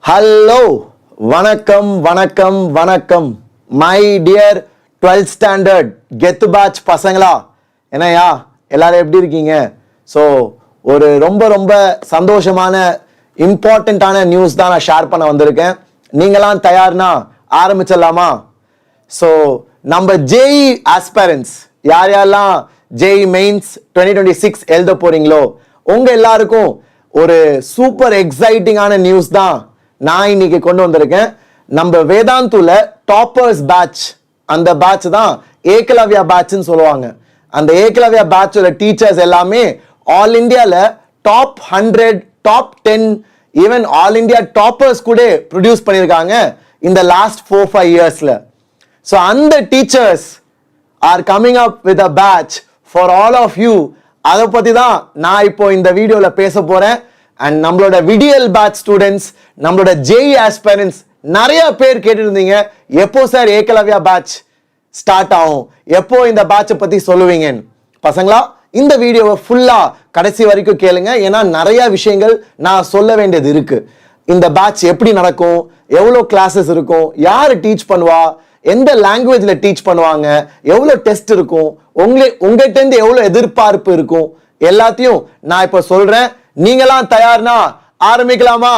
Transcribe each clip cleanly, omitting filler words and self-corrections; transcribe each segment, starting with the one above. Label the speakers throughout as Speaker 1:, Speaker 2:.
Speaker 1: Hello வணக்கம் வணக்கம் வணக்கம் மை டியர் 12th ஸ்டாண்டர்ட் கெத்து பேட்ச் பசங்களா, என்னையா எல்லாரும் எப்படி இருக்கீங்க? ஸோ ஒரு ரொம்ப ரொம்ப சந்தோஷமான இம்பார்ட்டண்ட்டான நியூஸ் தான் நான் ஷேர் பண்ண வந்திருக்கேன். நீங்களாம் தயார்னா ஆரம்பிச்சிடலாமா? ஸோ நம்ம ஜேஇ ஆஸ்பரன்ஸ் யார் யாரெல்லாம் ஜேஇ மெயின்ஸ் 2026 எழுத போறீங்களோ உங்க எல்லாருக்கும் ஒரு சூப்பர் எக்ஸைட்டிங்கான நியூஸ் தான் நான் இன்னைக்கு கொண்டு வந்திருக்கேன். நம்ம வேதாந்துல டாப்பர்ஸ் பேட்ச், அந்த பேட்ச் தான் ஏகலவ்யா பேட்ச்னு சொல்லுவாங்க. அந்த ஏகலவ்யா பேட்சோட டீச்சர்ஸ் எல்லாமே ஆல் இந்தியால top 100, top 10, even all India toppers கூட ப்ரொடியூஸ் பண்ணியிருக்காங்க இந்த லாஸ்ட் 4-5 இயர்ஸ்ல. ஸோ அந்த teachers are coming up with a batch for all of you. அதை பத்தி தான் நான் இப்போ இந்த வீடியோல பேச போறேன். அண்ட் நம்மளோட விடிஎல் பேட்ச் ஸ்டூடெண்ட்ஸ், நம்மளோட ஜேஇ ஆஸ்பரன்ஸ் நிறைய பேர் கேட்டு இருந்தீங்க, எப்போ சார் ஏகலவ்யா பேட்ச் ஸ்டார்ட் ஆகும், எப்போ இந்த பேட்சை பத்தி சொல்லுவீங்கன்னு. பசங்களா, இந்த வீடியோவை ஃபுல்லா கடைசி வரைக்கும் கேளுங்க, ஏன்னா நிறைய விஷயங்கள் நான் சொல்ல வேண்டியது இருக்கு. இந்த பேட்ச் எப்படி நடக்கும், எவ்வளோ கிளாஸஸ் இருக்கும், யாரு டீச் பண்ணுவா, எந்த லாங்குவேஜ்ல டீச் பண்ணுவாங்க, எவ்வளோ டெஸ்ட் இருக்கும், உங்ககிட்ட இருந்து எவ்வளோ எதிர்பார்ப்பு இருக்கும், எல்லாத்தையும் நான் இப்போ சொல்றேன். நீங்களாம் தயார்னா ஆரம்பிக்கலாமா?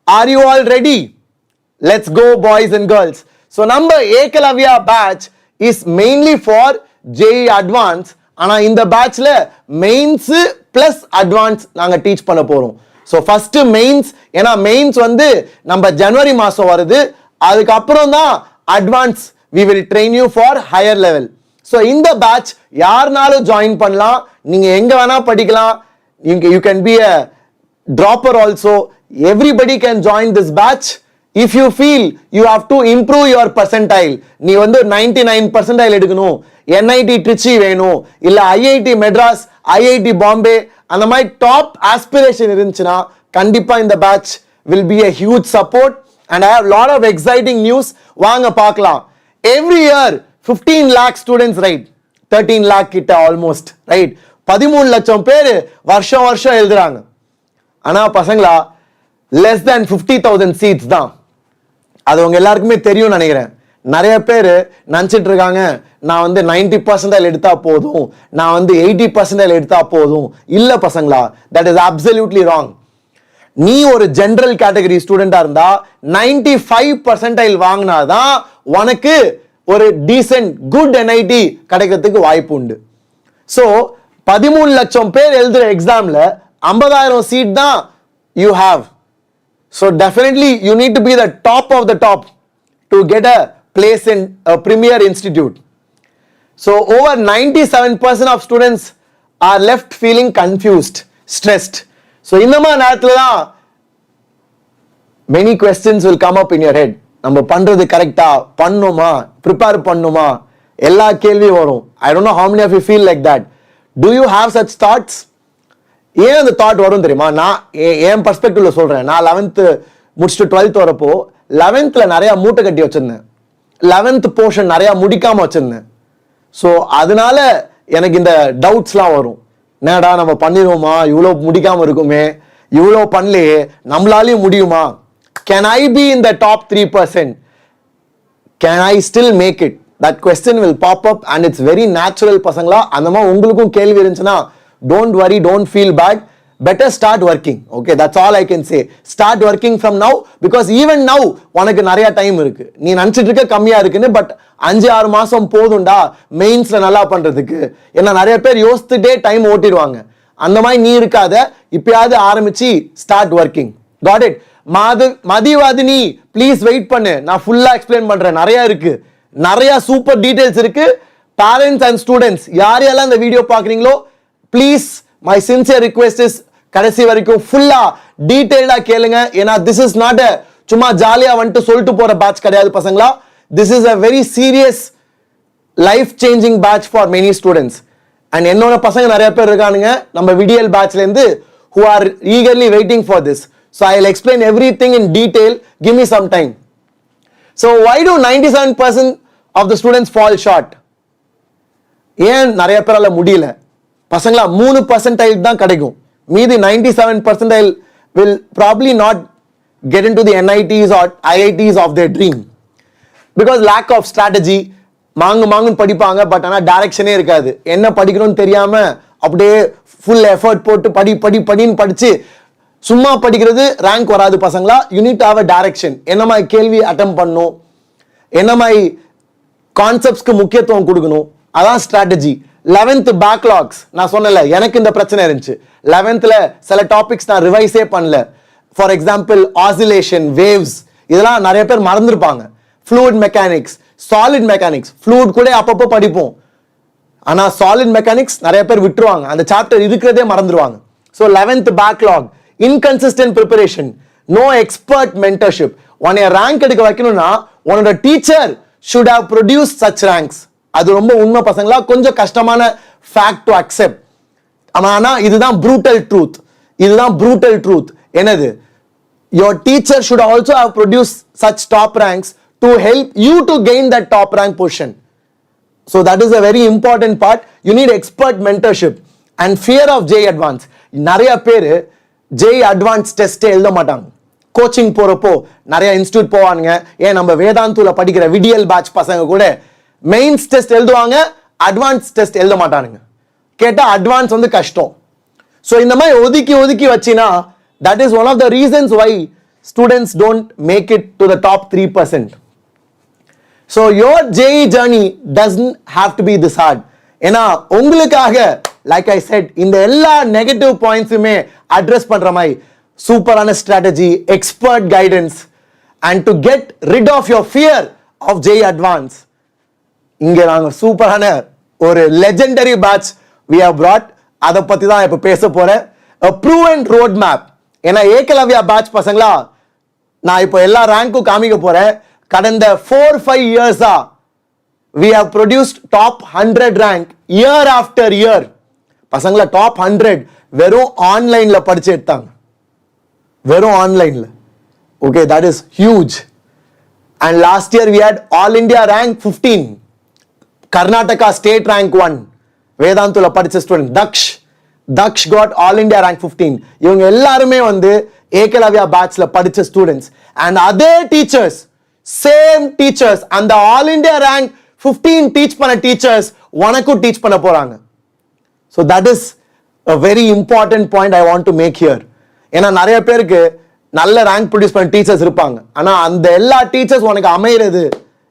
Speaker 1: Are you all ready? Let's go boys and girls. So நம்ம Ekalavya batch is mainly for JEE advance. ஆனா இந்த பேட்ச்ல மெயின்ஸ் பிளஸ் அட்வான்ஸ் நாங்க டீச் பண்ண போறோம். ஸோ ஃபர்ஸ்ட் மெயின்ஸ், ஏன்னா மெயின்ஸ் வந்து நம்ம ஜனவரி மாசம் வருது, அதுக்கப்புறம் தான் advance we will train you for higher level. So இந்த பேட்ச் யாருனாலும் ஜாயின் பண்ணலாம், நீங்க எங்க வேணா படிக்கலாம். You can be a dropper also. Everybody can join this batch. If you feel you have to improve your percentile, நீ வந்து 99 percentile எடுக்கணும், NIT Trichy வேணும், இல்ல IIT மெட்ராஸ், IIT பாம்பே, அந்த மாதிரி டாப் ஆஸ்பிரேஷன் இருந்துச்சுன்னா கண்டிப்பா இந்த batch will be a huge support. And I have lot of exciting news. வாங்க பார்க்கலாம். Every year 15 lakh students, right? 13 lakh கிட்ட almost, right? 13 லட்சம் பேர் வருஷம் வருஷம் எழுதுறாங்க. ஆனா பசங்களா, லெஸ் தேன் 50,000 சீட்ஸ் தான். அது உங்க எல்லாருக்குமே தெரியும் நினைக்கிறேன். நிறைய பேர் நினைச்சிட்டு இருக்காங்க, நான் வந்து 90% எடுத்தா போதும், நான் வந்து 80% எடுத்தா போதும். இல்ல பசங்களா, தட் இஸ் அப்சல்யூட்லி ராங். நீ ஒரு ஜெனரல் கேட்டகரி ஸ்டூடெண்டா இருந்தா 95% வாங்கினாதான் உனக்கு ஒரு டீசென்ட் குட் NIT கிடைக்கிறதுக்கு வாய்ப்பு உண்டு. ஸோ 13 லட்சம் பேர் எழுதுற எக்ஸாம்ல 50,000 சீட் தான் you have. So definitely you need to be the top of the top to get a place in a premier institute. So over 97% of students are left feeling confused, stressed. So இந்த மாதிரி நேரத்தில் தான் many questions will come up in your head. நம்ம பண்றது கரெக்டா, பண்ணுமா, prepare பண்ணுமா, எல்லா கேள்வியும் வரும். I don't know how many of you feel like that. Do you have such thoughts? ஏன் அந்த தாட் வரும் தெரியுமா? நான் என் பர்ஸ்பெக்டிவ்ல சொல்றேன். நான் 11th முடிச்சுட்டு 12th வரப்போ 11th நிறைய மூட்டை கட்டி வச்சிருந்தேன். 11th போர்ஷன் நிறைய முடிக்காம வச்சிருந்தேன். ஸோ அதனால எனக்கு இந்த டவுட்ஸ்லாம் வரும். என்னடா நம்ம பண்ணிடுவோமா, இவ்வளோ முடிக்காம இருக்குமே, இவ்வளோ பண்ணலையே, நம்மளாலையும் முடியுமா? Can I be in the top 3%? Can I still make it? That question will pop up and it's very natural பசங்களா. அந்த மாதிரி உங்களுக்கும் கேள்வி இருந்துச்சுன்னா don't worry, don't feel bad. Better start working. Okay, that's all I can say. Start working from now, because even now உனக்கு நிறைய time இருக்கு. நீ நினைச்சிட்டு இருக்க கம்மியா இருக்குன்னு, பட் 5-6 மாசம் போதும்டா மெயின்ஸ்ல நல்லா பண்றதுக்கு. ஏன்னா நிறைய பேர் யோசிச்சுட்டே டைம் ஓட்டிடுவாங்க. அந்த மாதிரி நீ இருக்காத, இப்பயாவது ஆரம்பிச்சு start working. Got it? Mathivathini please wait பண்ணு, நான் ஃபுல்லா எக்ஸ்பிளைன் பண்றேன். நிறைய இருக்கு, நிறைய சூப்பர் டீடைல்ஸ் இருக்கு. பேரண்ட்ஸ் அண்ட் ஸ்டூடெண்ட்ஸ் யார் யாரெல்லாம் இந்த வீடியோ பாக்குறீங்களோ please my sincere request is கடைசி வரைக்கும் ஃபுல்லா டீடைல்டா கேளுங்க. ஏன்னா திஸ் இஸ் நாட் அ சும்மா ஜாலியா வந்துட்டு சொல்லிட்டு போற பேட்ச் கிடையாது பசங்களா. This is a very serious life changing batch for many students. And என்னோட பசங்க நிறைய பேர் இருக்கானுங்க நம்ம விடிஎல் பேட்ச்ல இருந்து who are eagerly waiting for this. So I'll explain everything in detail. Give me some time. So why do 97% of the students fall short? ஏன் நிறைய பேரால முடியல பசங்களா? 3% தான் கிடைக்கும். மீதி 97% will probably not get into the NITs or IITs of their dream. Because lack of strategy, மாங்குன்னு படிப்பாங்க, but ஆனால் டைரக்ஷனே இருக்காது. என்ன படிக்கணும்னு தெரியாம அப்படியே ஃபுல் எஃபர்ட் போட்டு படின்னு படிச்சு சும்மா படிக்கிறது ரேங்க் வராது பசங்களா. You need to have a direction. என்ன மாதிரி கேள்வி அட்டெம்ப்ட் பண்ணணும், என்ன மாதிரி கான்செப்ட்ஸ்க்கு முக்கியத்துவம் கொடுக்கணும், அதான் ஸ்ட்ராட்டஜி. 11th பேக்லாக்ஸ் நான் சொன்னல, எனக்கு இந்த பிரச்சனை இருந்துச்சு. 11thல சில டாபிக்ஸ் நான் ரிவைஸே பண்ணல. ஃபார் எக்ஸாம்பிள் ஆசிலேஷன், வேவ்ஸ், இதெல்லாம் நிறைய பேர் மறந்துருப்பாங்க. Fluid mechanics, solid mechanics, fluid கூட அப்பப்போ படிப்போம், ஆனா சாலிட் மெக்கானிக்ஸ் நிறைய பேர் விட்டுருவாங்க, அந்த சாப்டர் இருக்கிறதே மறந்துடுவாங்க. So 11th backlog, inconsistent preparation, no expert mentorship. உன்னைய ரேங்க் எடுக்க வைக்கணும்னா உன்னோட teacher should have produced such ranks. அது ரொம்ப உண்மை பசங்களா, கொஞ்சம் கஷ்டமான ஃபேக்ட் டு அக்செப்ட். ஆனா இதுதான் ப்ரூட்டல் ட்ரூத். இதுதான் ப்ரூட்டல் ட்ரூத். என்னது? your teacher should also have produced such top ranks to help you to gain that top rank position. So that is a very important part. You need expert mentorship and fear of JEE Advanced. நிறைய பேர் JEE Advanced test எழுத மாட்டாங்க. Coaching போறப்போ நிறைய institute போவானுங்க. ஏன் நம்ம வேதாந்தூல படிக்கிற விடியல் பேட்ச் பசங்க கூட மெயின்ஸ் டெஸ்ட் எழுதுவாங்க, அட்வான்ஸ் டெஸ்ட் எழுத மாட்டானுங்க. கேட்டா அட்வான்ஸ் வந்து கஷ்டம். ஸோ இந்த மாதிரி ஒதுக்கி வச்சினா that is one of the reasons why students don't make it to the top 3%. So your JEE journey doesn't have to be this hard. ஏன்னா உங்களுக்காக like I said இந்த எல்லா நெகட்டிவ் பாயிண்ட்ஸுமே அட்ரஸ் பண்ற மாதிரி சூப்பரான strategy, expert guidance and to get rid of your fear of JEE Advanced. இங்க நாங்க சூப்பரான ஒரு legendary batch we have brought. அதை பத்தி தான் இப்ப பேச போறேன். a proven road map. ஏன்னா ஏகலவ்யா பேட்ச் பசங்களா, நான் இப்போ எல்லா ரேங்க்கும் காமிக்க போறேன். கடந்த 4-5 இயர்ஸா we have produced top 100 rank year after year. பசங்களா top 100 வெறும் ஆன்லைன்ல படிச்சு எடுத்தாங்க, வெறும் ஆன்லைன்ல. Okay, that is huge. And last year we had all India rank 15, Karnataka state rank 1, வேதாந்தூல படிச்ச student Daksh got all India rank 15. இவங்க எல்லாருமே வந்து ஏகலவ்யா பேட்ச்ல படிச்ச ஸ்டூடெண்ட்ஸ். அண்ட் அதே டீச்சர்ஸ், சேம் டீச்சர்ஸ், அந்த ஆல் இந்தியா ரேங்க் 15 டீச் பண்ண டீச்சர்ஸ் உனக்கும் டீச் பண்ண போறாங்க. So that is a very important point I want to make here. ஏன்னா நிறைய பேருக்கு நல்ல ரேங்க் ப்ரொடியூஸ் பண்ண டீச்சர்ஸ் இருப்பாங்க, ஆனா அந்த எல்லா டீச்சர்ஸ் உனக்கு அமைகிறது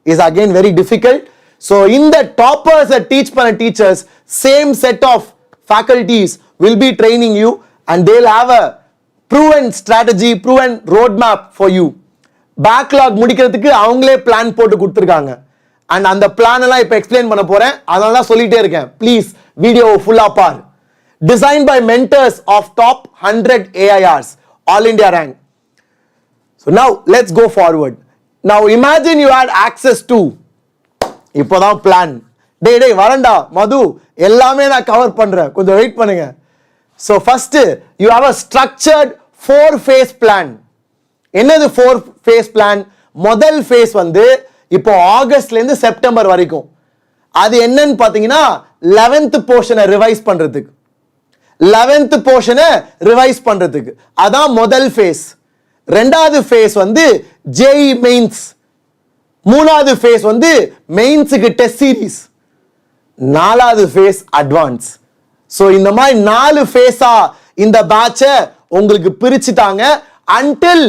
Speaker 1: is again very difficult. So இந்த டாப்பர்ஸ் டீச் பண்ண teachers, same set of faculties will be training you and they'll have a proven strategy, proven roadmap for you. Backlog முடிக்கிறதுக்கு அவங்களே பிளான் போட்டு கொடுத்துருக்காங்க. அண்ட் அந்த பிளான் எல்லாம் இப்போ எக்ஸ்பிளைன் பண்ண போறேன், அதனால தான் சொல்லிட்டே இருக்கேன். ப்ளீஸ் வீடியோ ஃபுல்லா பார். Designed by mentors of top 100 AIRs, All India rank. So now let's go forward. Now imagine you had access to, இப்போதான் பிளான். டேய் வரண்டா மது, எல்லாமே நான் கவர் பண்றேன், கொஞ்சம் வெயிட் பண்ணுங்க. So first you have a structured 4-phase plan. என்னது 4-phase plan? முதல் ஃபேஸ் வந்து இப்போ ஆகஸ்ட்ல இருந்து செப்டம்பர் வரைக்கும். அது என்னன்னு பாத்தீங்கன்னா 11th போர்ஷனை ரிவைஸ் பண்றதுக்கு, 11th போர்ஷனை ரிவைஸ் பண்றதுக்கு அதான் முதல் ஃபேஸ். ரெண்டாவது ஃபேஸ் வந்து JEE மெயின்ஸ். மூணாவது ஃபேஸ் வந்து மெயின்ஸுக்கு டெஸ்ட் சீரிஸ். நாலாவது ஃபேஸ் அட்வான்ஸ். ஸோ இந்த மாதிரி 4 ஃபேஸா இந்த பேட்சை உங்களுக்கு பிரிச்சுட்டாங்க until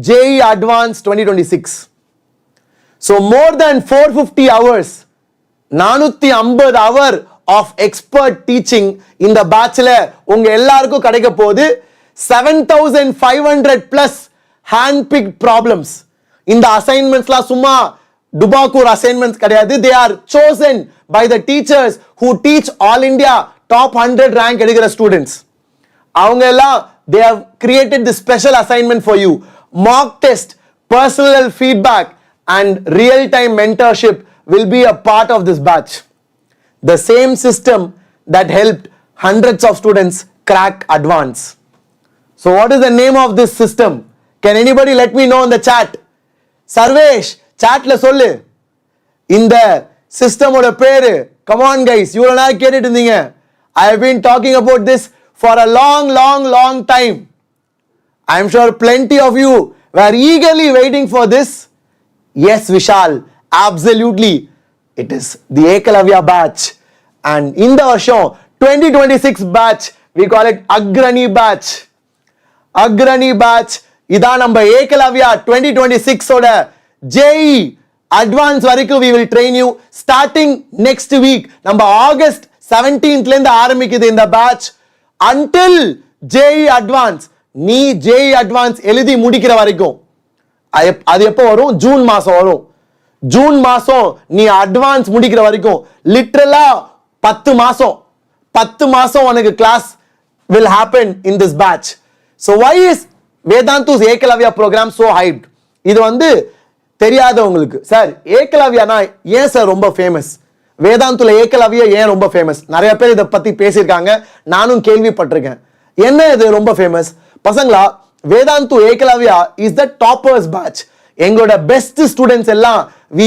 Speaker 1: JEE Advanced 2026. So more than 450 hours, 450 hour of expert teaching இந்த பேட்ச்ல உங்க எல்லாருக்கும் கிடைக்க போகுது. 7500 plus hand picked problems. இந்த அசைன்மெண்ட்ஸ்லாம் சும்மா டுபாக்கூர் அசைன்மெண்ட்ஸ் கிடையாது. they are chosen by the teachers who teach all India top 100 rank எடுக்கிற students. அவங்க எல்லாம் they have created this special assignment for you. Mock test, personal feedback and real time mentorship will be a part of this batch. The same system that helped hundreds of students crack advance. So what is the name of this system? Can anybody let me know in the chat? Sarvesh, chatல சொல்லு இந்த சிஸ்டமோட பேரு. Come on guys, இவ்வளவு நாள் கேட்டுட்டு இருந்தீங்க. I have been talking about this for a long time. I am sure plenty of you were eagerly waiting for this. Yes, Vishal, absolutely. It is the Ekalavya batch. And in the வருஷம் 2026 batch, we call it Agrani batch. Agrani batch. இதான் நம்ம Ekalavya 2026 ஓட JEE advance வரைக்கும் we will train you starting next week. நம்ம August 17th ல இருந்து ஆரம்பிக்குது இந்த batch until JEE advance. நீ JEE advance எழுதி முடிக்கிற வரைக்கும். அது எப்போ வரும்? ஜூன் மாசம் வரும். ஜூன் மாசம் நீ அட்வான்ஸ் முடிக்கிற வரைக்கும் லிட்டரலா 10 மாசம் உனக்கு class will happen in this batch. So why is Vedantu's Ekalavya program so hyped? இது வந்து தெரியாதவங்களுக்கு, சார் ஏகலவ்யானா ஏன் சார் ரொம்ப ஃபேமஸ், வேதாந்துல ஏகலவ்யா ஏன் ரொம்ப ஃபேமஸ்? நிறைய பேர் இதை பத்தி பேசியிருக்காங்க, நானும் கேள்விப்பட்டிருக்கேன். என்ன இது ரொம்ப ஃபேமஸ்? பசங்களா, Vedantu Eklavya is the toppers batch. எங்களோட பெஸ்ட் ஸ்டூடெண்ட்ஸ் எல்லாம் we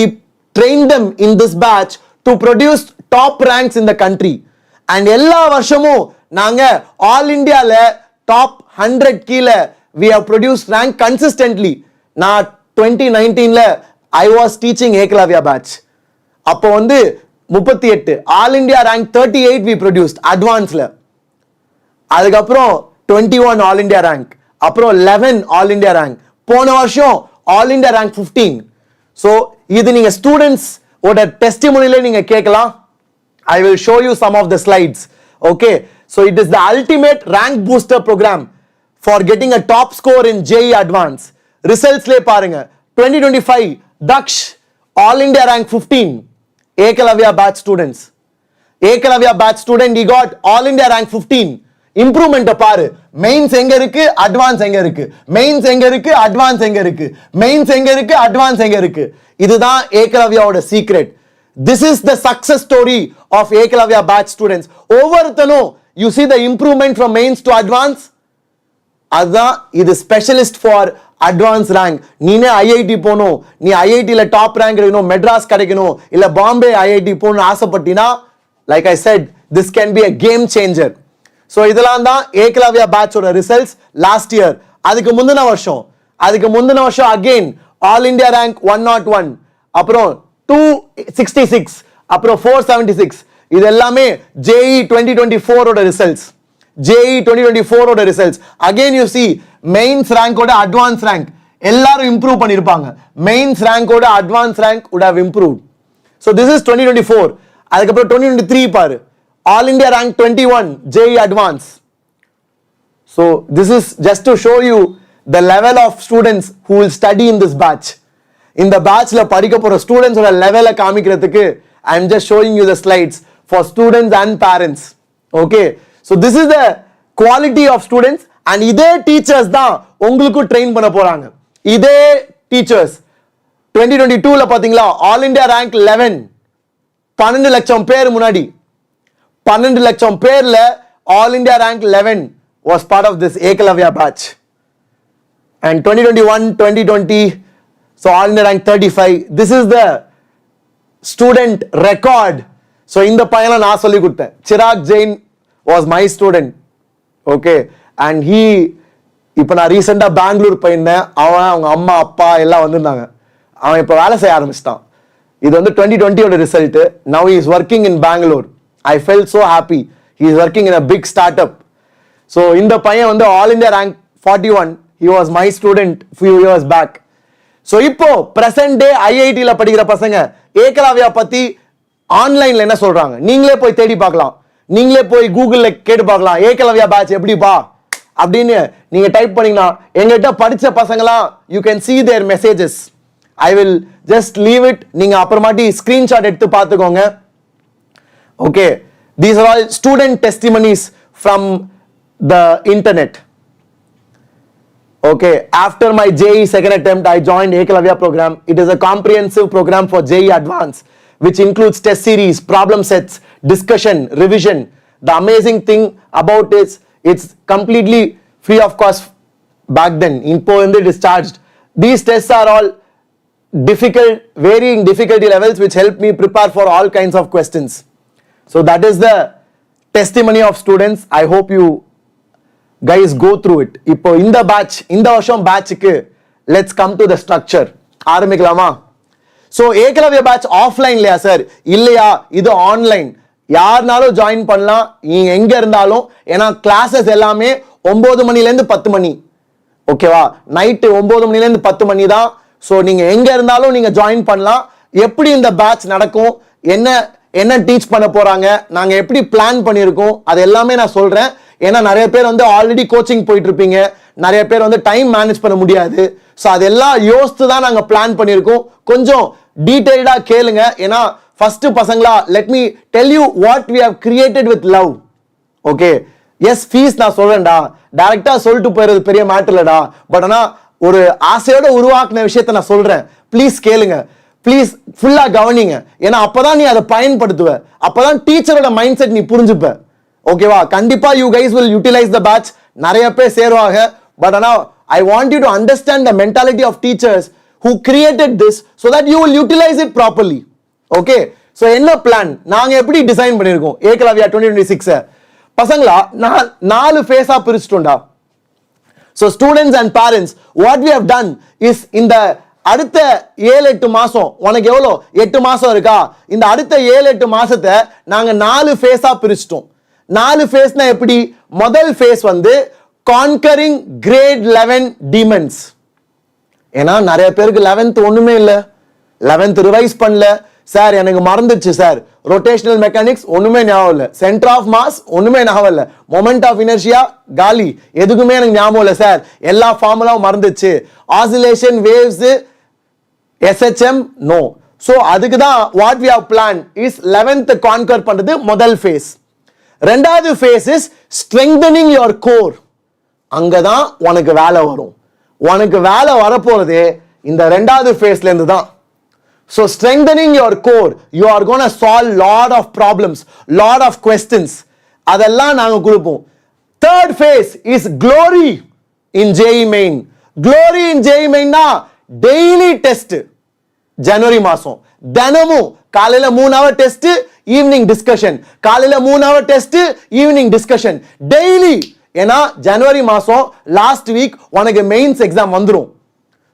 Speaker 1: train them in this batch to produce top ranks in the country. And எல்லா வருஷமும் நாங்க ஆல் இந்தியால டாப் 100 கீழ we have produced rank consistently. நான் 2019ல I was teaching Ekalavya batch. அப்போ வந்து 38 all India rank 38 we produced அட்வான்ஸ்ல. அதுக்கப்புறம் 21 ஆல் இந்தியா ரேங்க், அப்புறம் 11 ஆல் இந்தியா ரேங்க், போன வருஷம் ஆல் இந்தியா ரேங்க் 15. ஸோ இது நீங்க ஸ்டூடெண்ட்ஸ் ஓட டெஸ்டிமோனியில நீங்க கேட்கலாம். I will show you some of the slides. Okay, so it is the ultimate rank booster program for getting a top score in JEE Advance. Results le பாருங்க. 2025 Daksh All India rank 15 Ekalavya batch students. Ekalavya batch student he got All India rank 15. Improvement பாரு. Mains எங்க இருக்கு, advance எங்க இருக்கு, mains எங்க இருக்கு, advance எங்க இருக்கு, மெயின்ஸ் எங்க இருக்கு, அட்வான்ஸ் எங்க இருக்கு. இதுதான் ஏகலவ்யாவோட secret. This is the success story of Ekalavya batch students. ஒவ்வொருத்தனும் you see the improvement from mains to advance. அதான் இது ஸ்பெஷலிஸ்ட் ஃபார் அட்வான்ஸ் ரேங்க். நீனே ஐஐடி போகணும், நீ ஐஐடியில் டாப் ரேங்க் எடுக்கணும், மெட்ராஸ் கிடைக்கணும், இல்லை பாம்பே ஐஐடி போகணும்னு ஆசைப்பட்டினா, like I said, this can be a game changer. So இதெல்லாம் தான் ஏகலவ்யா பேட்சோட ரிசல்ட்ஸ் லாஸ்ட் இயர். அதுக்கு முந்தின வருஷம் அகெயின் ஆல் இந்தியா ரேங்க் 101, அப்புறம் 266, அப்புறம் 476. இது எல்லாமே JEE 2024 ஓட ரிசல்ட்ஸ். JEE 2024 ஓட results. Again you see mains ரேங்கோட அட்வான்ஸ் ரேங்க் எல்லாரும் இம்ப்ரூவ் பண்ணிருப்பாங்க. மெயின்ஸ் ரேங்கோட advance rank would have improved. So this is 2024. அதுக்கப்புறம் 2023 பாரு, all India rank 21 JEE advance. So this is just to show you the level of students who will study in this batch. இந்த பேட்ச்ல படிக்க போற ஸ்டூடெண்ட்ஸோட லெவலை காமிக்கிறதுக்கு I am just showing you the slides for students and parents. Okay, so this is the quality of students, and இதே teachers தான் உங்களுக்கு train பண்ண போறாங்க. இதே டீச்சர்ஸ் 2022ல பாத்தீங்களா, ஆல் இந்தியா ரேங்க் 11, 12 லட்சம் பேர் முன்னாடி, 12 லட்சம் பேர்ல all India rank 11 was part of this Ekalavya batch. And 2021 2020, so all India rank 35. This is the student record. So இந்த பையனை நான் சொல்லி கொடுத்தேன். Chirag Jain was my student. Okay, and he, இப்போ நான் ரீசெண்டா பெங்களூர் போயிருந்தேன், அவன் அவங்க அம்மா அப்பா எல்லாம் வந்திருந்தாங்க. அவன் இப்போ வேலை செய்ய ஆரம்பிச்சிட்டான். இது வந்து 2020 result. Now he is working in Bangalore. I felt so happy. He is working in a big startup. So இந்த பையன் வந்து all India rank 41. He was my student few years back. So இப்போ present day ஐஐடில படிக்கிற பசங்க ஏகலவ்யா பத்தி ஆன்லைன்ல என்ன சொல்றாங்க நீங்களே போய் தேடி பார்க்கலாம். நீங்களே போய் கூகுள்ல கேட்டு பார்க்கலாம், ஏகலவ்யா பேட்ச் எப்படிப்பா அப்படின்னு நீங்க டைப் பண்ணீங்கன்னா எங்கிட்ட படிச்ச பசங்களாம் you can see their messages. I will just leave it. நீங்க அப்புறமாட்டி ஸ்கிரீன்ஷாட் எடுத்து பார்த்துக்கோங்க. Okay, these are all student testimonies from the internet. Okay, after my JEE second attempt, I joined Ekalavya program. It is a comprehensive program for JEE Advance, which includes test series, problem sets, discussion, revision. The amazing thing about it, it's completely free of cost back then. Info in the discharged. These tests are all difficult, varying difficulty levels, which help me prepare for all kinds of questions. So that is the testimony of students. I hope you guys go through it. இப்போ இந்த batch, இந்த வருஷம் பேட்சுக்கு let's come to the structure. ஆரம்பிக்கலாமா? So Ekalavya batch offline இல்லையா sir? இல்லையா, இது online. யாருனாலும் join பண்ணலாம், நீங்க எங்க இருந்தாலும். ஏன்னா கிளாஸஸ் எல்லாமே 9 மணிலேருந்து 10 மணி, ஓகேவா? நைட்டு 9 மணிலேருந்து 10 மணி தான். ஸோ நீங்க எங்க இருந்தாலும் நீங்க ஜாயின் பண்ணலாம். எப்படி இந்த பேட்ச் நடக்கும், என்ன என்ன டீச் பண்ண போறாங்க, நாங்க எப்படி பிளான் பண்ணியிருக்கோம், அது எல்லாமே நான் சொல்றேன். ஏன்னா நிறைய பேர் வந்து ஆல்ரெடி கோச்சிங் போயிட்டு இருப்பீங்க, நிறைய பேர் வந்து டைம் மேனேஜ் பண்ண முடியாது. ஸோ அதெல்லாம் யோசித்து தான் நாங்கள் பிளான் பண்ணியிருக்கோம். கொஞ்சம் டீடைல்டா கேளுங்க. ஏன்னா ஃபர்ஸ்ட் பசங்களா, let me tell you what we have created with love. Okay, yes fees நான் சொல்றேன்டா, டைரக்டா சொல்லிட்டு போயிடுறது பெரிய மேட்டர் இல்லடா. பட் ஆனால் ஒரு ஆசையோட உருவாக்குன விஷயத்த நான் சொல்றேன். ப்ளீஸ் கேளுங்க, ப்ளீஸ் ஃபுல்லா கவனிங்க. ஏன்னா அப்பதான் நீ அதை பயன்படுத்துவ, அப்பதான் டீச்சரோட மைண்ட் செட் நீ புரிஞ்சுப்ப. ஓகேவா? கண்டிப்பா you guys will utilize the batch. நிறைய பேர் சேருவாங்க. பட் ஆனா I want you to understand the mentality of teachers who created this so that you will utilize it properly. Okay, so என்ன பிளான் நாங்க எப்படி டிசைன் பண்ணிருக்கோம் ஏகலவ்யா 2026 பசங்களா? 4 ஃபேஸா பிரிச்சிட்டோம்டா. so students and parents, what we have done is இந்த அடுத்த 7-8 மாசம், உனக்கு எவ்வளோ 8 மாசம் இருக்கா, இந்த அடுத்த 7-8 மாசத்தை நாங்க 4 ஃபேஸா பிரிச்சிட்டோம். 4 ஃபேஸ்னா எப்படி? முதல் ஃபேஸ் வந்து conquering grade 11 demons. ஏன்னா நிறைய பேருக்கு 11th ஒண்ணுமே இல்லை, 11th ரிவைஸ் பண்ணல சார், எனக்கு மறந்துச்சு சார், ரொட்டேஷனல் மெக்கானிக்ஸ் ஒண்ணுமே ஞாபகம் இல்லை, சென்டர் ஆஃப் மாஸ் ஒண்ணுமே ஞாபகம் இல்லை, மொமெண்ட் ஆஃப் இனர்ஷியா காலி, எதுக்குமே எனக்கு ஞாபகம் இல்லை சார், எல்லா ஃபார்முலாவும் மறந்துச்சு, oscillation waves SHM no. So அதுக்கு தான் what we have plan is 11th conquer பண்றது முதல் ஃபேஸ். ரெண்டாவது phase is strengthening your core. அங்கதான் உனக்கு வேலை வரும். உனக்கு வேலை வரப்போறதே இந்த ரெண்டாவது ஃபேஸ்ல இருந்து தான். So strengthening your core, you are going to solve lot of problems, lot of questions. அதெல்லாம் நாங்க கொடுப்போம். Third phase is glory in JEE main. Glory in JEE main னா daily test. ஜனவரி மாசம் தினமும் காலையில 3 hour டெஸ்ட், ஈவினிங் டிஸ்கஷன், காலையில 3 hour test, evening discussion daily. ஏன்னா ஜனவரி மாசம் லாஸ்ட் வீக் உனக்கு மெயின்ஸ் எக்ஸாம் வந்துடும்.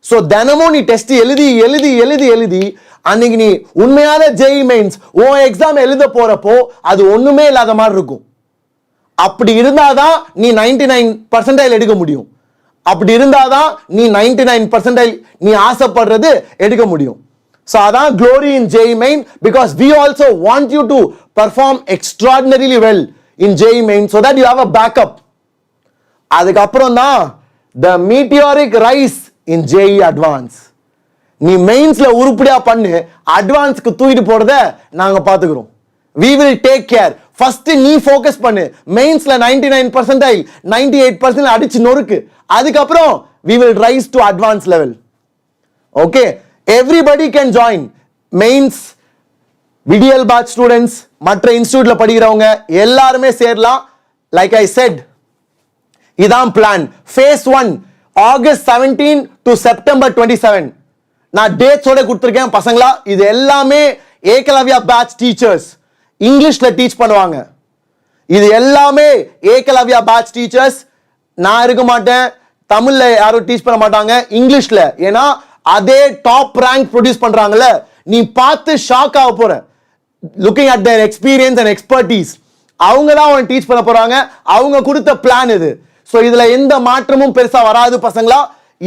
Speaker 1: ஸோ தினமும் நீ டெஸ்ட் எழுதி எழுதி எழுதி எழுதி அன்னைக்கு நீ உண்மையான JEE மெயின்ஸ் உன் எக்ஸாம் எழுத போறப்போ அது ஒண்ணுமே இல்லாத மாதிரி இருக்கும். அப்படி இருந்தாதான் நீ 99% எடுக்க முடியும். அப்படி இருந்தாதான் நீ 99% நீ ஆசைப்படுறது எடுக்க முடியும். ஸோ அதான் glory in JEE main, because we also want you to perform extraordinarily well in JEE main so that you have a backup. அதுக்கப்புறம் தான் the meteoric rise in JEE advance. நீ மெயின்ஸ்ல உருப்படியா பண்ணு, அட்வான்ஸ்க்கு தூக்கிட்டு போறத நாங்க பாத்துக்கிறோம். we will take care. First நீ ஃபோக்கஸ் பண்ணு, மெயின்ஸ்ல 99% 98% அடிச்சு நொறுக்கு. அதுக்கப்புறம் we will rise to advanced level. okay, everybody can join mains. விடியல் பேட்ச் ஸ்டூடெண்ட்ஸ், மற்ற இன்ஸ்டிடியூட்ல படிக்கிறவங்க எல்லாருமே சேரலாம். லைக் ஐ செட், இதான் plan. Phase 1 August 17 to September 27. நான் டேட்ஸோட கொடுத்துருக்கேன் பசங்களா. இது எல்லாமே ஏகலவ்யா பேட்ச் டீச்சர்ஸ் இங்கிலீஷ்ல டீச் பண்ணுவாங்க. இது எல்லாமே ஏகலவ்யா பேட்ச் டீச்சர்ஸ். நான் இருக்க மாட்டேன், தமிழ்ல யாரும் டீச் பண்ண மாட்டாங்க, இங்கிலீஷ்ல. ஏன்னா அதே டாப் ரேங்க் ப்ரொடியூஸ் பண்றாங்கல்ல, நீ பார்த்து ஷாக் ஆக போற. Looking at their experience and expertise, அவங்க தான் அவன் டீச் பண்ண போறாங்க. அவங்க கொடுத்த பிளான் இது. ஸோ இதுல எந்த மாற்றமும் பெருசா வராது பசங்களா.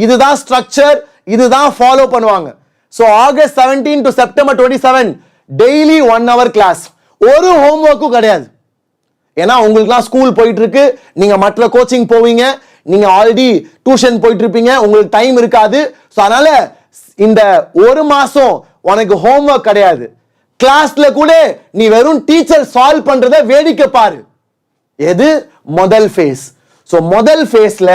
Speaker 1: இதுதான் ஸ்ட்ரக்சர், இதுதான் ஃபாலோ பண்ணுவாங்க. So August 17 to September 27 daily 1 hour class. ஒரு ஹோம் ஒர்க்கும் கிடையாது. ஏன்னா உங்களுக்குலாம் ஸ்கூல் போயிட்டு இருக்கு, நீங்க மற்ற கோச்சிங் போவீங்க, நீங்க ஆல்ரெடி டியூஷன் போயிட்டு இருப்பீங்க, உங்களுக்கு டைம் இருக்காது. ஸோ அதனால இந்த ஒரு மாசம் உனக்கு ஹோம் ஒர்க் கிடையாது. கிளாஸ்ல கூட நீ வெறும் டீச்சர் சால்வ் பண்றத வேடிக்கை பாரு. எது முதல் ஃபேஸ். ஸோ முதல் ஃபேஸ்ல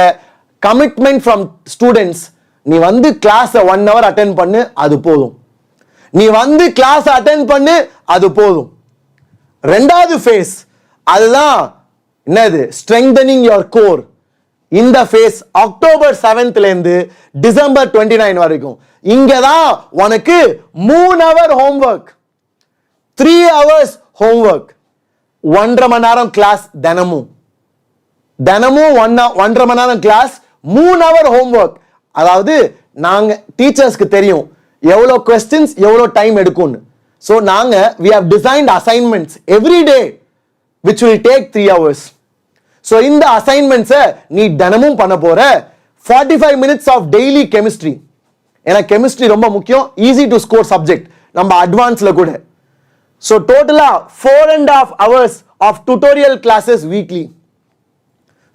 Speaker 1: கமிட்மெண்ட் ஃப்ரம் ஸ்டூடெண்ட்ஸ். நீ வந்து கிளாஸ் 1 hour அட்டென்ட் பண்ணு, அது போதும். நீ வந்து கிளாஸ் அட்டென்ட் பண்ணு, அது போதும். ரெண்டாவது ஃபேஸ், அதுதான் என்னது? Strengthening your core. இந்த ஃபேஸ் அக்டோபர் 7th இருந்து டிசம்பர் 29 வரைக்கும். இங்கதான் உனக்கு 3 hour ஹோம்ஒர்க், 3 hours ஹோம்ஒர்க், 1.5 மணி நேரம் கிளாஸ் தினமும். தினமும் 1.5 மணி நேரம் கிளாஸ், 3 hour ஹோம்ஒர்க். அதாவது நாங்க டீச்சர்ஸ்க்கு தெரியும் எவ்வளோ கொஸ்டின்ஸ் எவ்வளோ டைம் எடுக்கும்னு. ஸோ நாங்க we have designed assignments every day which will take 3 hours. So இந்த அசைன்மெண்ட்ஸை நீ தினமும் பண்ண போற 45 minutes of daily chemistry. ஏன்னா கெமிஸ்ட்ரி ரொம்ப முக்கியம், ஈஸி டு ஸ்கோர் சப்ஜெக்ட் நம்ம அட்வான்ஸ்ல கூட. ஸோ டோட்டலா 4.5 hours of tutorial classes weekly.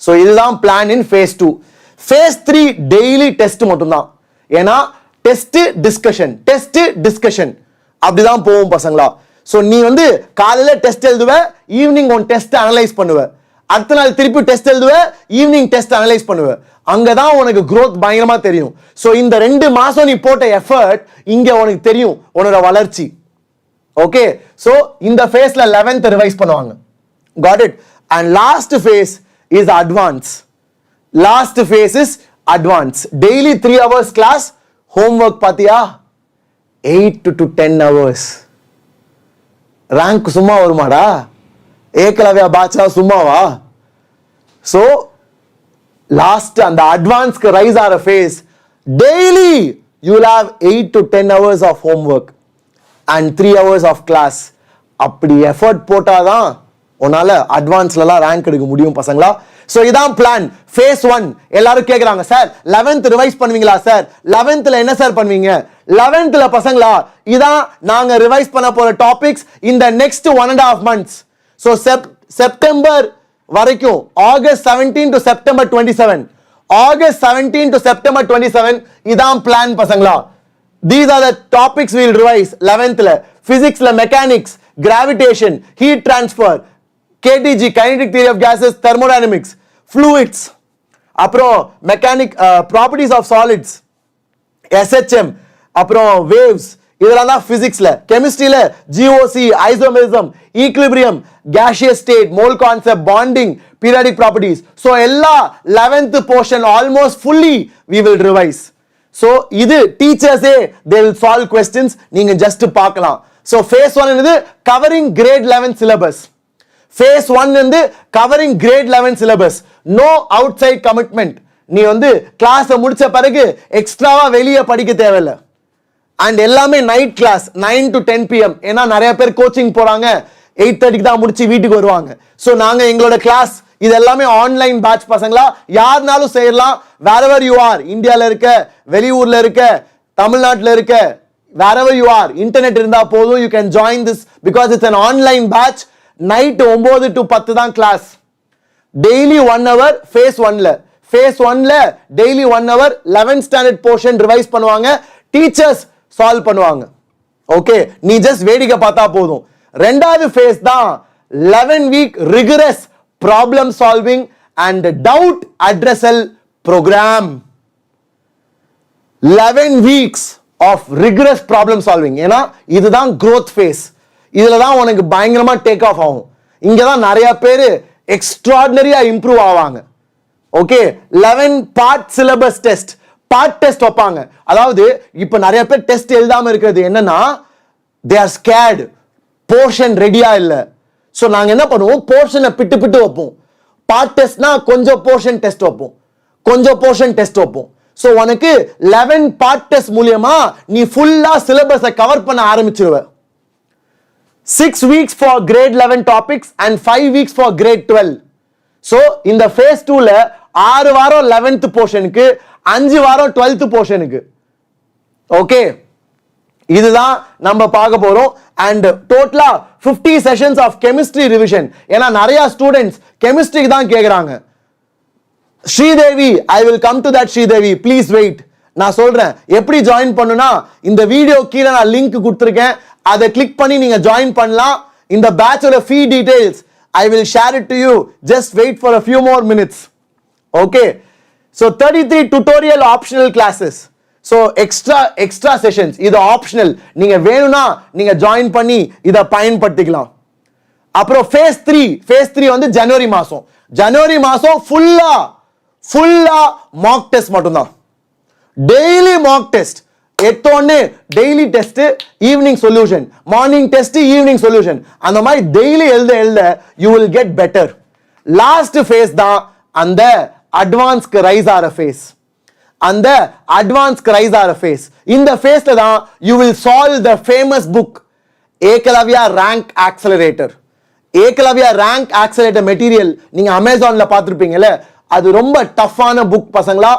Speaker 1: So இதுதான் plan in phase 2. phase 3 daily test மட்டும்தான். ஏன்னா டெஸ்ட் டிஸ்கஷன் அப்படிதான் போகும் பசங்களா. ஸோ நீ வந்து காலையில டெஸ்ட் எழுதுவ, ஈவினிங் உன் டெஸ்ட் அனலைஸ் பண்ணுவ, அடுத்த நாள் திருப்பி டெஸ்ட் எழுதுவ, ஈவினிங் டெஸ்ட் அனலைஸ் பண்ணுவ. அங்கதான் உனக்கு growth பயங்கரமா தெரியும். ஸோ இந்த 2 மாசம் நீ போட்ட எஃபர்ட் இங்க உனக்கு தெரியும் உன்னோட வளர்ச்சி. ஓகே, ஸோ இந்த ஃபேஸ்ல 11th ரிவைஸ் பண்ணுவாங்க. Got it. And last phase is advance. Daily 3 hours class. Homework பாத்தியா 8 to 10 hours. ரேங்க் சும்மா வருமாடா? ஏகலவ்யா பாட்சா சும்மாவா? ஸோ லாஸ்ட் அந்த அட்வான்ஸ்க்கு ரைஸ் ஆகிற phase daily you will have 8 to 10 hours of homework and 3 hours of class. அப்படி effort போட்டாதான் உன்னால அட்வான்ஸ்லாம் rank எடுக்க முடியும் பசங்களா. ஸோ இதான் பிளான். phase 1 எல்லாரும் கேட்குறாங்க, சார் 11th ரிவைஸ் பண்ணுவீங்களா சார்? 11th என்ன சார் பண்ணுவீங்க? 11th பசங்களா இதான் நாங்க ரிவைஸ் பண்ண போற டாபிக்ஸ் இந்த நெக்ஸ்ட் 1.5 months. ஸோ செப்டம்பர் வரைக்கும், August 17 to September 27, August 17 to September 27 இதான் பிளான் பசங்களா. These are the topics we will revise 11th. Physics mechanics, gravitation, heat transfer, KTG kinetic theory of gases, thermodynamics, fluids, அப்புறம் mechanic properties of solids, SHM, அப்புறம் waves, இதெல்லாம் தான் பிசிக்ஸ்ல. கெமிஸ்ட்ரியில GOC, isomerism, equilibrium, gaseous state, mole concept, bonding, periodic properties. So எல்லா 11th portion almost fully we will revise. So இது டீச்சர்ஸே they will solve questions, நீங்க ஜஸ்ட் பார்க்கலாம். ஸோ phase 1 என்னது கவரிங் grade 11 syllabus. phase 1 வந்து covering grade 11 syllabus. No outside commitment. நீ வந்து class முடிச்ச பிறகு எக்ஸ்ட்ராவா வெளியே படிக்க தேவையில்லை. அண்ட் எல்லாமே நைட் கிளாஸ் 9 to 10 PM. ஏன்னா நிறைய பேர் கோச்சிங் போறாங்க, 8:30 தான் முடிச்சு வீட்டுக்கு வருவாங்க. ஸோ நாங்க எங்களோட கிளாஸ் இது எல்லாமே ஆன்லைன் பேட்ச் பசங்களா, யாருனாலும் செய்யலாம். wherever you are, இந்தியால இருக்க, வெளியூர்ல இருக்க, தமிழ்நாட்டில் இருக்க, wherever you are, இன்டர்நெட் இருந்தா போதும், you can join this because it's an online batch. Night 9 to 10 தான் கிளாஸ். டெய்லி 1 hour phase 1ல daily 1 hour 11th standard portion revise பண்ணுவாங்க, டீச்சர்ஸ் சால்வ் பண்ணுவாங்க. ஓகே, நீ ஜஸ்ட் வேடிக்கை பார்த்தா போதும். ரெண்டாவது ஃபேஸ் தான் 11 week rigorous problem solving and doubt addressal program. 11 weeks of rigorous problem solving. ஏன்னா இதுதான் growth phase. இதுல தான் உனக்கு பயங்கரமா டேக் ஆஃப் ஆகும். இங்க தான் நிறைய பேர் எக்ஸ்ட்ராடினரியா இம்ப்ரூவ் ஆவாங்க. Okay, 11 part syllabus test, part test வைப்பாங்க. அதாவது இப்ப நிறைய பேர் டெஸ்ட் எழுதாம இருக்கிறது என்னன்னா they are scared, போர்ஷன் ரெடியா இல்ல. சோ நாங்க என்ன பண்ணுவோம், போர்ஷனை பிட்டு வைப்போம். பார்ட் டெஸ்ட்னா கொஞ்சம் போர்ஷன் டெஸ்ட் வைப்போம். சோ உனக்கு 11 பார்ட் டெஸ்ட் மூலமா நீ ஃபுல்லா சிலபஸை கவர் பண்ண ஆரம்பிச்சிருவ. 6 weeks for grade 11 topics and 5 weeks for grade 12. So இந்த phase 2ல 6 வாரம் 11th போர்ஷனுக்கு, 5 வாரம் 12th போர்ஷனுக்கு. ஓகே, இதுதான் நம்ம பார்க்க போறோம். அண்ட் டோட்டலா 50 செஷன்ஸ் ஆஃப் கெமிஸ்ட்ரி ரிவிஷன். ஏன்னா நிறைய ஸ்டூடெண்ட்ஸ் கெமிஸ்ட்ரிக்கு தான் கேக்குறாங்க. Sridevi, I will come to that. Sridevi please wait, நான் சொல்றேன் எப்படி ஜாயின் பண்ணுனா, இந்த வீடியோ கீழே நான் லிங்க் கொடுத்துருக்கேன், அதை கிளிக் பண்ணி நீங்க ஜாயின் பண்ணலாம். இந்த பேட்சோட ஃபீ details I will share it to you. Just wait for a few more minutes. Okay, so 33 tutorial optional classes. So extra sessions, இது optional. நீங்க வேணும்னா நீங்க ஜாயின் பண்ணி இத பயன்படுத்திக்கலாம். அப்புறம் phase 3 வந்து ஜனவரி மாசம் ஃபுல்லா மார்க் டெஸ்ட் மட்டும்தான். Daily mock test. எத்தோன்னு daily test, evening solution, morning test, evening solution. அந்த மாதிரி டெய்லி எழுத you will get better. Last phase தான் அந்த அட்வான்ஸ்க்கு ரைஸ் ஆகிற ஃபேஸ். அந்த அட்வான்ஸ் கிரைஸ் ஆகிற ஃபேஸ். இந்த ஃபேஸ்ல தான் you will solve the famous book Eklavya rank accelerator. Eklavya rank accelerator material நீங்க அமேசான்ல பார்த்துருப்பீங்கல்ல, அது ரொம்ப டஃப்பான புக் பசங்களா.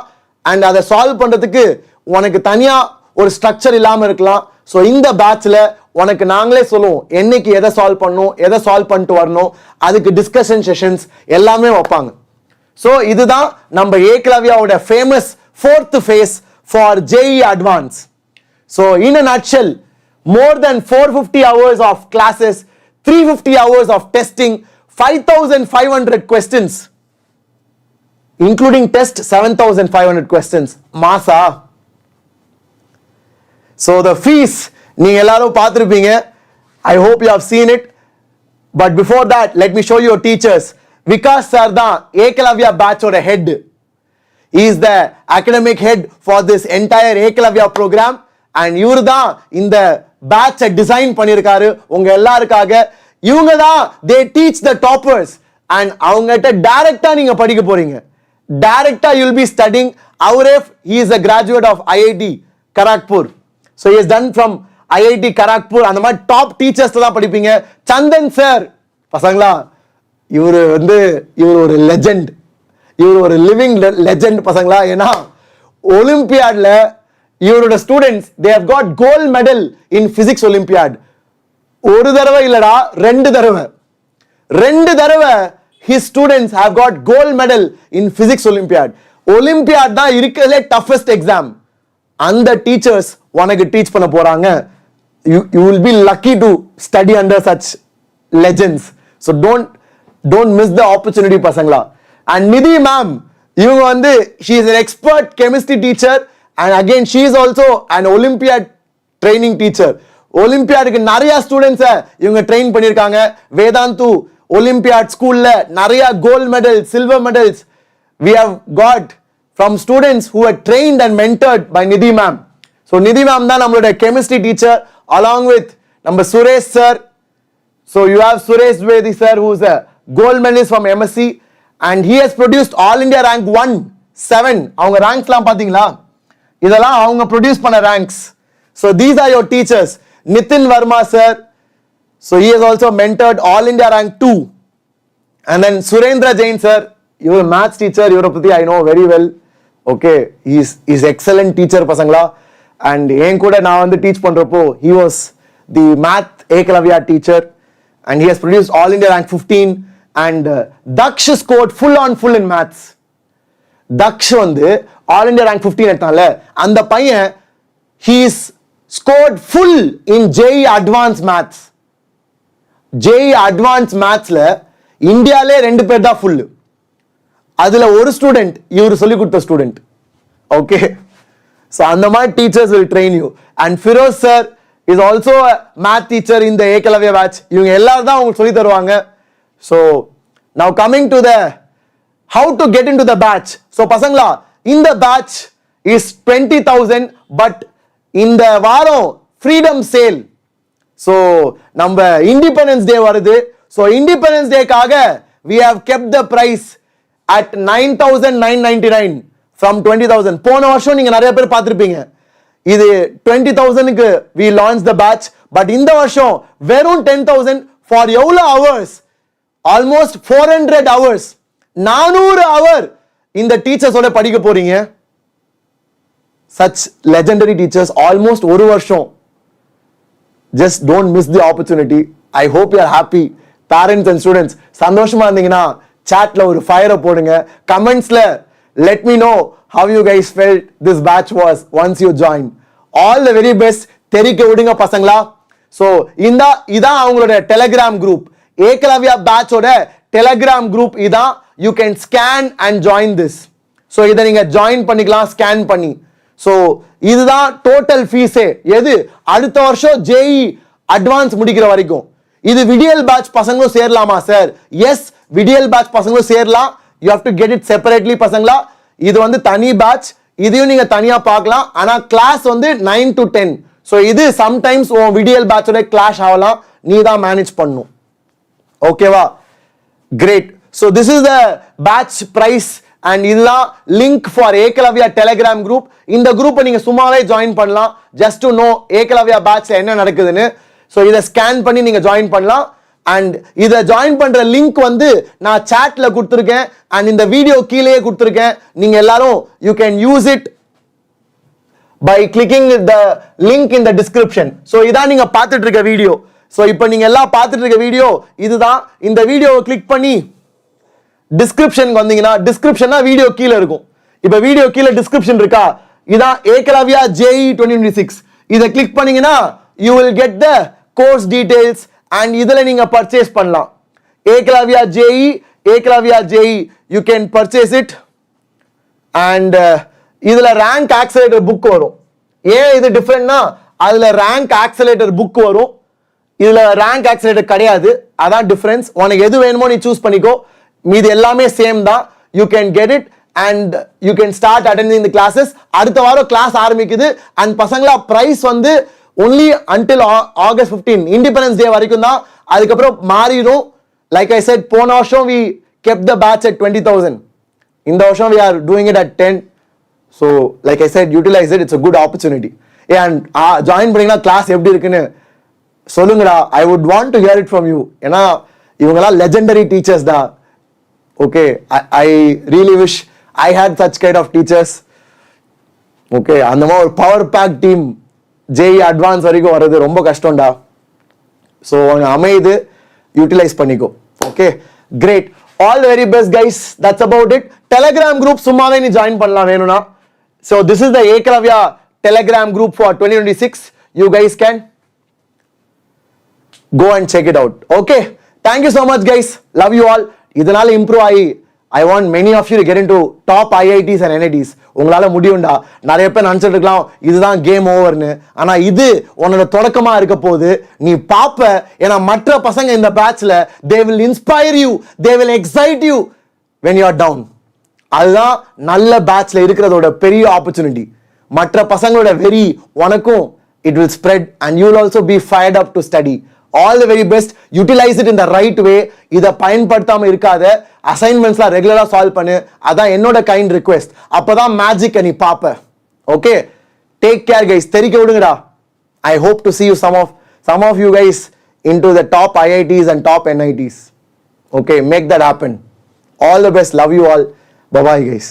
Speaker 1: அண்ட் அதை சால்வ் பண்றதுக்கு உனக்கு தனியா ஒரு ஸ்ட்ரக்சர் இல்லாம இருக்கலாம். ஸோ இந்த பேட்ச்ல உனக்கு நாங்களே சொல்லுவோம் என்னைக்கு எதை சால்வ் பண்ணணும், எதை சால்வ் பண்ணிட்டு வரணும், அதுக்கு டிஸ்கஷன் செஷன்ஸ் எல்லாமே வைப்பாங்க. ஸோ இதுதான் நம்ம ஏகலவ்யாவோட famous fourth phase for JEE Advance. So in a nutshell, more than 450 hours of classes, 350 hours of testing, 5,500 questions, including test 7,500 questions. Masa. So the fees, நீங்க எல்லாரும் பார்த்திருப்பீங்க. I hope you have seen it. But before that, let me show you your teachers. Vikas sir தான் Ekalavya batch ஓட head. He is the academic head for this entire Ekalavya program. And இவரு தான் இந்த batch design பண்ணிருக்காரு உங்க எல்லாருக்காக. இவங்க தான் they teach the toppers. And அவங்ககிட்ட டைரக்டா நீங்க படிக்க போறீங்க. டைரக்டா you will be studying. Auref, he is a graduate of IIT Kharagpur. So he has done from IIT Kharagpur. அந்த மாதிரி டாப் டீச்சர்ஸ் தான் படிப்பீங்க. சந்தன் சார் பசங்களா, இவர் ஒரு லெஜெண்ட், இவர் ஒரு லிவிங் லெஜெண்ட் பசங்களா. ஏன்னா ஒலிம்பியாட்ல இவரோட students they have got gold medal in physics olympiad. ஒரு தடவை இல்லடா, ரெண்டு தடவை his students have got gold medal in physics olympiad. Olympiad தான் இருக்கிறதுலே toughest exam. அந்த டீச்சர்ஸ் உனக்கு டீச் பண்ண போறாங்க. You will be lucky to study under such legends. So don't miss the opportunity பசங்களா. And Nidhi ma'am, இவங்க she is an expert chemistry teacher and again she is also an Olympiad training teacher. ஒலிம்பியாடுக்கு நிறைய ஸ்டூடெண்ட்ஸை இவங்க train பண்ணியிருக்காங்க. Vedantu olympiad ஸ்கூல்ல நிறைய gold medal, silver medals we have got from students who are trained and mentored by Nidhi ma'am. So Nidhi ma'am தான் நம்மளோட chemistry teacher along with நம்ம Suresh sir. So you have Suresh Dwivedi sir who is a gold medalist from MSc and he has produced all India rank 1-7. அவங்க ranksலாம் பாத்தீங்களா, இதெல்லாம் அவங்க produce பண்ண ranks. So these are your teachers. Nitin Verma sir, so he has also mentored all India rank 2. And then Surendra Jain sir, you are maths teacher, இவரை பத்தி I know very well. Okay, he is excellent teacher பசங்களா. And என் கூட நான் teach பண்றப்போ he was the math Ekalavya teacher and he has produced all India rank 15 and Daksh scored full in maths. Daksh all India rank 15 எடுத்தான்ல, அந்த பையன் he is scored full in JEE Advanced Maths. JEE Advanced Mathsல இந்தியாலே 2 பேர் தான் full. அதுல ஒரு student இவர் சொல்லி கொடுத்த student. Okay, so அந்த மாதிரி teachers will train you. And Firoz sir is also a math teacher in the Ekalavya batch. இவங்க எல்லாரும் தான் உங்களுக்கு சொல்லி தருவாங்க. So now coming to the how to get into the batch. So பசங்களா, இந்த batch is 20,000 but இந்த வாரம் freedom sale. So நம்ம இண்டிபெண்டன்ஸ் டே வருது. So இண்டிபெண்டன்ஸ் டேக்காக we have kept the price at 9,999 from 20,000. போன வருஷம் நீங்க நிறைய பேர் பார்த்திருப்பீங்க. இது 20,000க்கு we launched the batch. but இந்த வருஷம் வெறும் 10,000 for எவ்வளவு hours? almost 400 hours. 400 hour இந்த டீச்சர்ஸோட படிக்க போறீங்க. such legendary teachers, almost ஒரு வருஷம். just don't miss the opportunity. I hope you are happy. parents and students சந்தோஷமா இருந்தீங்கன்னா chatல ஒரு ஃபயரை போடுங்க. கமெண்ட்ஸ்ல let me know how you guys felt this batch was once you joined. all the very best. தெரிக்க விடுங்க பசங்களா. so இதான் அவங்களோட டெலிகிராம் குரூப். ஏகலவ்யா பேட்சோட டெலிகிராம் குரூப் இதான். you can scan and join this. so இதை நீங்க ஜாயின் பண்ணிக்கலாம் ஸ்கேன் பண்ணி. so இதுதான் டோட்டல் ஃபீஸே. எது அடுத்த வருஷம் JEE அட்வான்ஸ் முடிக்கிற வரைக்கும். இது விடியல் பேட்ச் பசங்களும் சேரலாமா சார்? எஸ், விடியல் பேட்ச் பசங்களும் சேரலாம். You have to get it separately பசங்களா. இது தனி பேட்ச், இதையும் நீங்க தனியா பார்க்கலாம். ஆனா கிளாஸ் 9 to 10. ஸோ இது சம்டைம்ஸ் உன் விடியல் பேட்சோட கிளாஷ் ஆகலாம், நீ தான் மேனேஜ் பண்ணும். ஓகேவா? Great. So this is the batch price and இதெல்லாம் link for Eklavya telegram group. இந்த குரூப்பை நீங்க சும்மாவே ஜாயின் பண்ணலாம், ஜஸ்ட் டு நோ ஏகலவ்யா பேட்ச்ல என்ன நடக்குதுன்னு. ஸோ இதை ஸ்கேன் பண்ணி நீங்க ஜாயின் பண்ணலாம். அண்ட் இதை ஜாயின் பண்ற லிங்க் வந்து நான் சாட்ல கொடுத்துருக்கேன் அண்ட் இந்த வீடியோ கீழே கொடுத்துருக்கேன். நீங்க எல்லாரும் you can use it by clicking the link in the description. So இதான் நீங்க பார்த்துட்டு இருக்க வீடியோ. ஸோ இப்போ நீங்க எல்லாம் பார்த்துட்டு இருக்க வீடியோ இதுதான். இந்த வீடியோவை கிளிக் பண்ணி டிஸ்கிரிப்ஷனுக்கு வந்தீங்கன்னா டிஸ்கிரிப்ஷன்னா வீடியோ கீழே இருக்கும். இப்போ வீடியோ கீழே டிஸ்கிரிப்ஷன் இருக்கா, இதான் ஏகலவ்யா JEE 2026. இதை கிளிக் பண்ணீங்கன்னா you will get the course details and இதில் நீங்க பர்ச்சேஸ் பண்ணலாம். Ekalavya JEE you can purchase it and இதுல ரேங்க் ஆக்சலேட்டர் புக் வரும். ஏன் இது டிஃபரெண்ட்னா அதுல ரேங்க் ஆக்சலேட்டர் புக் வரும், இதுல ரேங்க் ஆக்சலேட்டர் கிடையாது. அதான் டிஃபரன்ஸ். உனக்கு எது வேணுமோ நீ சூஸ் பண்ணிக்கோ, மீது எல்லாமே சேம் தான். You can get it and you can start attending the classes. அடுத்த வாரம் கிளாஸ் ஆரம்பிக்குது. அண்ட் பசங்களா பிரைஸ் வந்து only until August 15 independence day வரைக்கும் தான். அதுக்கப்புறம் மாறிடும். லைக் ஐ செட், போன வருஷம் we kept the batch at 20,000. இந்த வருஷம் we are doing it at 10. So like I said, utilize it. It's a good opportunity. And join பண்ணீங்கன்னா கிளாஸ் எப்படி இருக்குன்னு சொல்லுங்கடா. I would want to hear it from you. ஏன்னா இவங்கெல்லாம் legendary teachers தான். Okay, I really wish I had such kind of teachers. Okay, அந்த மாதிரி ஒரு power pack team JEE advance வரைக்கும் வர்றது ரொம்ப கஷ்டம்டா. ஸோ அமைது யூட்டிலைஸ் பண்ணிக்கோ. Okay, great. All very best guys. That's about it. Telegram group சும்மாவே நீ ஜாயின் பண்ணலாம் வேணும்னா. So this is the Ekalavya Telegram group for 2026. You guys can go and check it out. Okay. Thank you so much guys. Love you all. இதனால improve ஆகி I want many of you to get into top IITs and NITs. உங்களால முடியும்டா. நிறைய பேர் நினைச்சிட்டு இருக்கலாம் இதுதான் game ஓவர்னு. ஆனா இது உன்னோட தொடக்கமா இருக்க போது. நீ பாப்ப. ஏன்னா மற்ற பசங்க இந்த பேட்ச்ல they will inspire you, they will excite you when you are down. அதுதான் நல்ல பேட்ச்ல இருக்கிறதோட பெரிய ஆப்பர்ச்சுனிட்டி. மற்ற பசங்களோட வெறி உனக்கும் it will spread and you will also be fired up to study. All the very best. Utilize it in the right way. இதை பயன்படுத்தாம இருக்காத. அசைன்மெண்ட்ஸ்லாம் ரெகுலரா சால்வ் பண்ணு. அதான் என்னோட கைண்ட் ரிக்வெஸ்ட். அப்பதான் மேஜிக் நீ பாப்ப. Okay, take care guys. தெரிக்க விடுங்கடா. I hope to see you some of you guys into the top IITs and top NITs. Okay, make that happen. All the best. Love you all. Bye bye guys.